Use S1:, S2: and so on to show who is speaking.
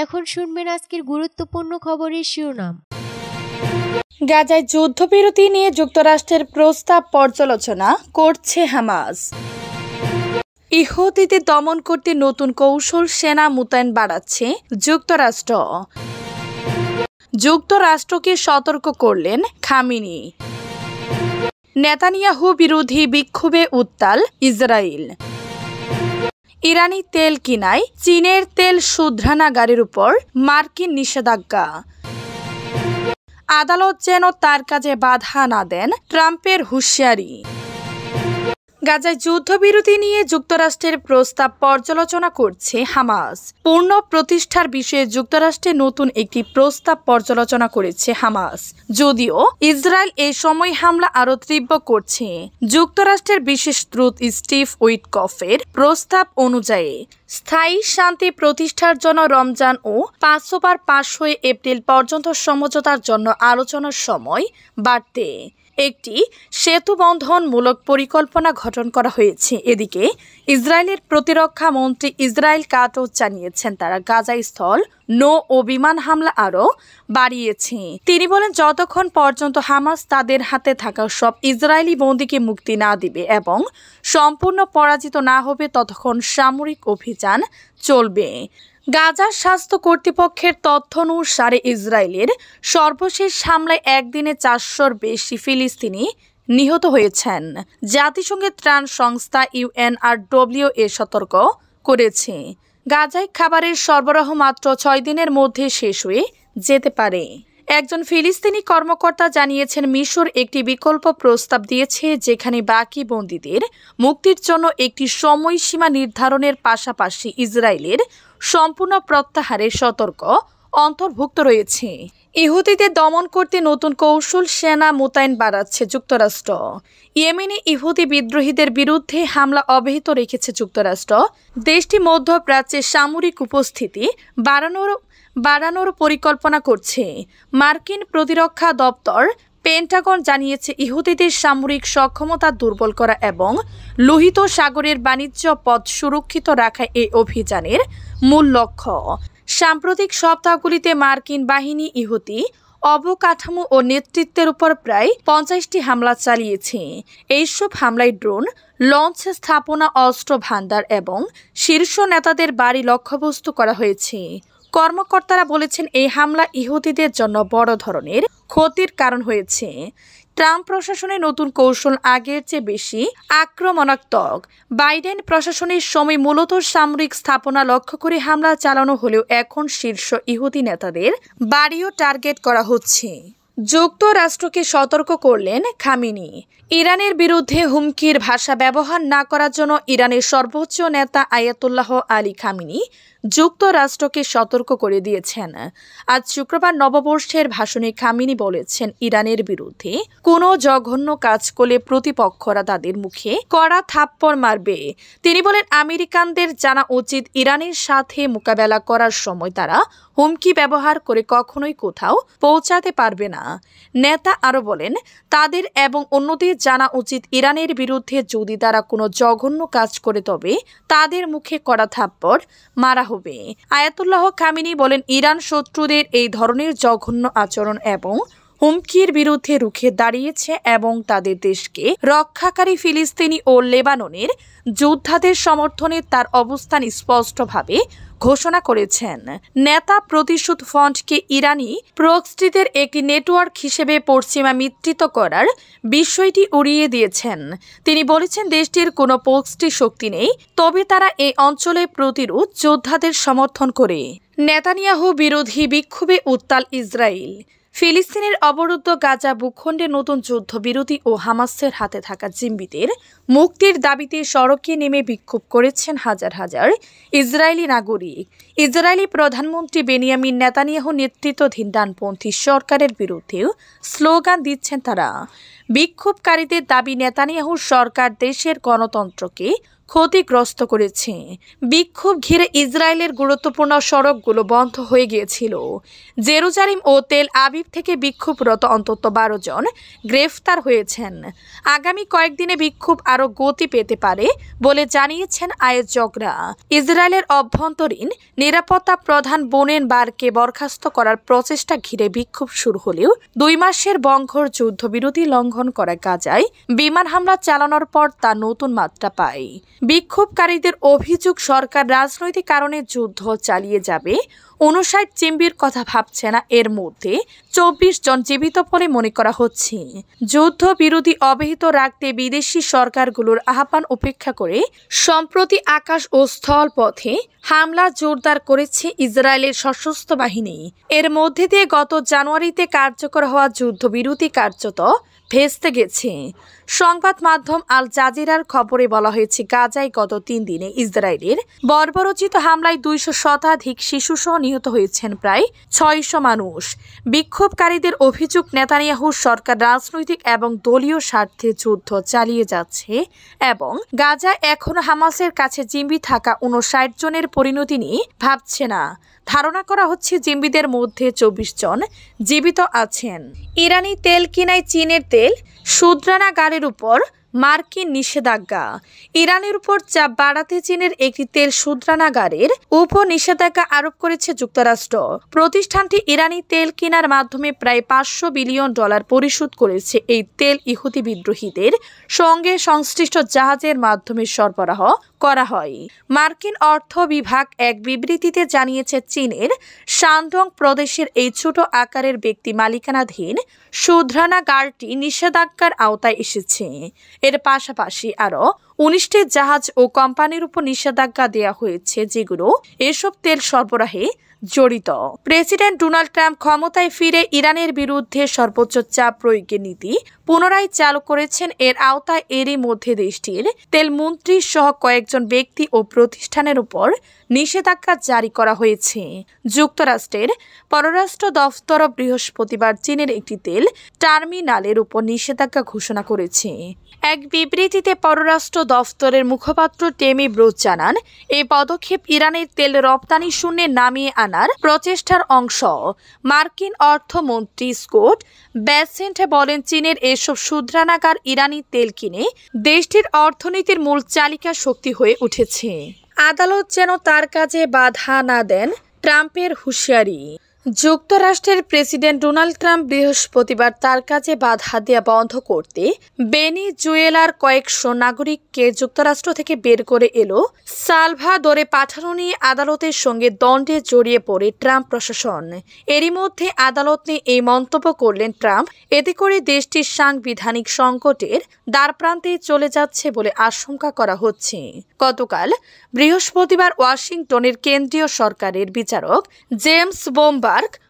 S1: এখন শুনবেন আজকের গুরুত্বপূর্ণ খবরের শিরোনাম।
S2: গাজায় যুদ্ধবিরতি নিয়ে যুক্তরাষ্ট্রের প্রস্তাব পর্যালোচনা করছে হামাস। ইহুদিদের দমন করতে নতুন কৌশল, সেনা মোতায়েন বাড়াচ্ছে যুক্তরাষ্ট্র। যুক্তরাষ্ট্রকে সতর্ক করলেন খামেনি। নেতানিয়াহু বিরোধী বিক্ষোভে উত্তাল ইসরায়েল। ইরানি তেল কিনায় চীনের তেল শোধনাগারের উপর মার্কিন নিষেধাজ্ঞা। আদালত যেন তার কাজে বাধা না দেন, ট্রাম্পের হুঁশিয়ারি। গাজায় যুদ্ধবিরতি নিয়ে যুক্তরাষ্ট্রের প্রস্তাব পর্যালোচনা করছে হামাস। পূর্ণ প্রতিষ্ঠার বিষয়ে যুক্তরাষ্ট্রে নতুন একটি প্রস্তাব পর্যালোচনা করেছে হামাস, যদিও ইসরায়েল এই সময় হামলা আরও তীব্র করছে। যুক্তরাষ্ট্রের বিশেষ দূত স্টিভ উইটকফের প্রস্তাব অনুযায়ী স্থায়ী শান্তি প্রতিষ্ঠার জন্য রমজান ও 5 এপ্রিল পর্যন্ত সমঝোতার জন্য আলোচনার সময় বাড়তে একটি সেতুবন্ধনমূলক পরিকল্পনা গঠন করা হয়েছে। এদিকে ইসরায়েলের প্রতিরক্ষা মন্ত্রী ইসরায়েল কাটজ জানিয়েছেন তারা গাজা স্থল নৌ ও বিমান হামলা আরও বাড়িয়েছে। তিনি বলেন, যতক্ষণ পর্যন্ত হামাস তাদের হাতে থাকা সব ইসরায়েলি বন্দীকে মুক্তি না দিবে এবং সম্পূর্ণ পরাজিত না হবে ততক্ষণ সামরিক অভিযান চলবে। গাজার স্বাস্থ্য কর্তৃপক্ষের তথ্য অনুসারে ইসরায়েলের সর্বশেষ হামলায় একদিনে 400-র বেশি ফিলিস্তিনি নিহত হয়েছেন। জাতিসংঘের ত্রাণ সংস্থা UNRWA সতর্ক করেছে, গাজায় খাবারের সরবরাহ মাত্র 6 দিনের মধ্যে শেষ হয়ে যেতে পারে। একজন ফিলিস্তিনি কর্মকর্তা জানিয়েছেন, মিশর একটি বিকল্প প্রস্তাব দিয়েছে যেখানে বাকি বন্দীদের মুক্তির জন্য একটি সময়সীমা নির্ধারণের পাশাপাশি ইসরায়েলের সম্পূর্ণ প্রত্যাহারের সতর্ক অন্তর্ভুক্ত রয়েছে। ইহুদিদের দমন করতে নতুন কৌশল, সেনা মোতায়েন বাড়াচ্ছে যুক্তরাষ্ট্র। ইয়েমেনে ইহুদি বিদ্রোহীদের বিরুদ্ধে হামলা অব্যাহত রেখেছে যুক্তরাষ্ট্র। দেশটি মধ্যপ্রাচ্যে সামরিক উপস্থিতি বাড়ানোর পরিকল্পনা করছে। মার্কিন প্রতিরক্ষা দপ্তর পেন্টাগন জানিয়েছে, ইহুদিদের সামরিক সক্ষমতা দুর্বল করা এবং লোহিত সাগরের বাণিজ্য পথ সুরক্ষিত রাখা এই অভিযানের মূল লক্ষ্য। সাম্প্রতিক সপ্তাহগুলিতে মার্কিন বাহিনী ইহুদি অবকাঠামো ও নেতৃত্বের উপর প্রায় 50টি হামলা চালিয়েছে। এইসব হামলায় ড্রোন লঞ্চ স্থাপনা, অস্ত্র ভান্ডার এবং শীর্ষ নেতাদের বাড়ি লক্ষ্যবস্তু করা হয়েছে। কর্মকর্তারা বলেছেন, এই হামলা ইহুদিদের জন্য বড় ধরনের ক্ষতির কারণ হয়েছে। ট্রাম্প প্রশাসনের নতুন কৌশল আগের চেয়ে বেশি আক্রমণাত্মক। বাইডেন প্রশাসনের সময় মূলত সামরিক স্থাপনা লক্ষ্য করে হামলা চালানো হলেও এখন শীর্ষ ইহুদি নেতাদের বাড়িও টার্গেট করা হচ্ছে। যুক্তরাষ্ট্রকে সতর্ক করলেন খামেনি। ইরানের বিরুদ্ধে হুমকির ভাষা ব্যবহার না করার জন্য ইরানের সর্বোচ্চ নেতা আয়াতুল্লাহ আলী খামেনি যুক্তরাষ্ট্রকে সতর্ক করে দিয়েছেন। আজ শুক্রবার নববর্ষের ভাষণে খামেনি বলেছেন, ইরানের বিরুদ্ধে কোনো জঘন্য কাজ করলে প্রতিপক্ষরা তাদের মুখে কড়া থাপ্পড় মারবে। তিনি বলেন, আমেরিকানদের জানা উচিত ইরানের সাথে মোকাবেলা করার সময় তারা হুমকি ব্যবহার করে কখনোই কোথাও পৌঁছাতে পারবে না। নেতা আরও বলেন, তাদের এবং অন্যদের জানা উচিত ইরানের বিরুদ্ধে যদি তারা কোনো জঘন্য কাজ করে তবে তাদের মুখে কড়া থাপ্পড় মারা হবে। আয়াতুল্লাহ খামেনি বলেন, ইরান শত্রুদের এই ধরনের জঘন্য আচরণ এবং হুমকির বিরুদ্ধে রুখে দাঁড়িয়েছে এবং তাদের দেশকে রক্ষাকারী ফিলিস্তিনি ও লেবাননের যোদ্ধাদের সমর্থনে তার অবস্থান স্পষ্টভাবে ঘোষণা করেছেন। নেতা প্রতিশোধ ফ্রন্টকে ইরানি প্রক্সিদের একটি নেটওয়ার্ক হিসেবে পশ্চিমা মিত্রিত করার বিষয়টি উড়িয়ে দিয়েছেন। তিনি বলেছেন, দেশটির কোনো প্রক্সি শক্তি নেই, তবে তারা এই অঞ্চলে প্রতিরোধ যোদ্ধাদের সমর্থন করে। নেতানিয়াহু বিরোধী বিক্ষোভে উত্তাল ইসরায়েল। ফিলিস্তিনের অবরুদ্ধ গাজা ভূখণ্ডে নতুন যুদ্ধবিরতি ও হামাসের হাতে থাকা জিম্মিদের মুক্তির দাবিতে সড়কে নেমে বিক্ষোভ করেছেন হাজার হাজার ইসরায়েলি নাগরিক। ইসরায়েলি প্রধানমন্ত্রী বেনিয়ামিন নেতানিয়াহু নেতৃত্বাধীন ডানপন্থী সরকারের বিরুদ্ধেও স্লোগান দিচ্ছেন তারা। বিক্ষোভকারীদের দাবি, নেতানিয়াহুর সরকার দেশের গণতন্ত্রকে ক্ষতিগ্রস্ত করেছে। বিক্ষোভ ঘিরে ইসরায়েলের গুরুত্বপূর্ণ সড়কগুলো বন্ধ হয়ে গিয়েছিল। জেরুজালেম ও তেল আবিব থেকে বিক্ষোভরত অন্তত 12 জন গ্রেফতার হয়েছেন। আগামী কয়েকদিনে বিক্ষোভ আরও গতি পেতে পারে বলে জানিয়েছেন আয়োজকরা। ইসরায়েলের অভ্যন্তরীণ নিরাপত্তা প্রধান বোনেন বারকে বরখাস্ত করার প্রচেষ্টা ঘিরে বিক্ষোভ শুরু হলেও 2 মাসের বঙ্ঘর যুদ্ধবিরতি লঙ্ঘন করা গাজায় বিমান হামলা চালানোর পর তা নতুন মাত্রা পায়। বিক্ষোভকারীদের অভিযোগ সরকার রাজনৈতিক কারণে যুদ্ধ চালিয়ে যাবে। 59 চিম্বির কথা ভাবছে না। এর মধ্যে 24 জন জীবিত বলে মনে করা হচ্ছে। যুদ্ধবিরতি অব্যাহত রাখতে বিদেশি সরকারগুলোর আহ্বান উপেক্ষা করে সম্প্রতি আকাশ ও স্থল পথে হামলা জোরদার করেছে ইসরায়েলের সশস্ত্র বাহিনী। এর মধ্যে দিয়ে গত জানুয়ারিতে কার্যকর হওয়া যুদ্ধবিরতি কার্যত ভেস্তে গেছে। সংবাদ মাধ্যম আল জাজিরার খবরে বলা হয়েছে, গাজায় গত 3 দিনে ইসরায়েলের বর্বরোচিত হামলায় 200 শতাধিক শিশুসহ নিহত হয়েছেন প্রায় 600 মানুষ। বিক্ষোভকারীদের অভিযোগ, নেতানিয়াহুর সরকার রাজনৈতিক এবং দলীয় স্বার্থে যুদ্ধ চালিয়ে যাচ্ছে এবং গাজা এখনো হামাসের কাছে জিম্মি থাকা 59 জনের পরিণতি নিয়ে ভাবছে না। ধারণা করা হচ্ছে জিম্মিদের মধ্যে 24 জন জীবিত আছেন। ইরানি তেল কিনায় চীনের তেল শুধরানাগারের উপর মার্কিন নিষেধাজ্ঞা। ইরানের উপর চাপ বাড়াতে চীনের একটি তেল শুধরানাগারের উপর নিষেধাজ্ঞা আরোপ করেছে যুক্তরাষ্ট্র। প্রতিষ্ঠানটি ইরানি তেল কেনার মাধ্যমে প্রায় $500 বিলিয়ন পরিশোধ করেছে। এই তেল ইহুদি বিদ্রোহীদের সঙ্গে সংশ্লিষ্ট জাহাজের মাধ্যমে সরবরাহ করা হয়। মার্কিন অর্থ বিভাগ এক বিবৃতিতে জানিয়েছে, চীনের শানডং প্রদেশের এই ছোট আকারের ব্যক্তি মালিকানাধীন শুধরানাগারটি নিষেধাজ্ঞার আওতায় এসেছে। এর পাশাপাশি আরও 19টি জাহাজ ও কোম্পানির উপর নিষেধাজ্ঞা দেওয়া হয়েছে, যেগুলো এসব তেল সরবরাহে জড়িত। প্রেসিডেন্ট ডোনাল্ড ট্রাম্প ক্ষমতায় ফিরে ইরানের বিরুদ্ধে সর্বোচ্চ চাপ প্রয়োগের নীতি পুনরায় চালু করেছেন। এর আওতায় এরই মধ্যে দেশটির তেলমন্ত্রী সহ কয়েকজন ব্যক্তি ও প্রতিষ্ঠানের উপর নিষেধাজ্ঞা জারি করা হয়েছে। যুক্তরাষ্ট্রের পররাষ্ট্র দফতর বৃহস্পতিবার চীনের একটি তেল টার্মিনালের উপর নিষেধাজ্ঞা ঘোষণা করেছে। এক বিবৃতিতে পররাষ্ট্র দফতরের মুখপাত্র টেমি ব্রুস জানান, এই পদক্ষেপ ইরানের তেল রপ্তানি শূন্যে নামিয়ে আনার প্রচেষ্টার অংশ। মার্কিন অর্থমন্ত্রী স্কট বেসেন্ট বলেন, চীনের এসব শুধরানাগার ইরানি তেল কিনে দেশটির অর্থনীতির মূল চালিকা শক্তি হয়ে উঠেছে। আদালত যেন তার কাজে বাধা না দেন, ট্রাম্পের হুঁশিয়ারি। যুক্তরাষ্ট্রের প্রেসিডেন্ট ডোনাল্ড ট্রাম্প বৃহস্পতিবার তার কাজে বাধা দেওয়া বন্ধ করতে ভেনেজুয়েলার কয়েকশো নাগরিককে যুক্তরাষ্ট্র থেকে বের করে এলো সালভাদোরে পাঠানো নিয়ে আদালতের সঙ্গে দ্বন্দ্বে জড়িয়ে পড়ে ট্রাম্প প্রশাসন। এরই মধ্যে আদালত নিয়ে এই মন্তব্য করলেন ট্রাম্প। এতে করে দেশটির সাংবিধানিক সংকটের দ্বারপ্রান্তে চলে যাচ্ছে বলে আশঙ্কা করা হচ্ছে। গতকাল বৃহস্পতিবার ওয়াশিংটনের কেন্দ্রীয় সরকারের বিচারক জেমস বোমবার্গ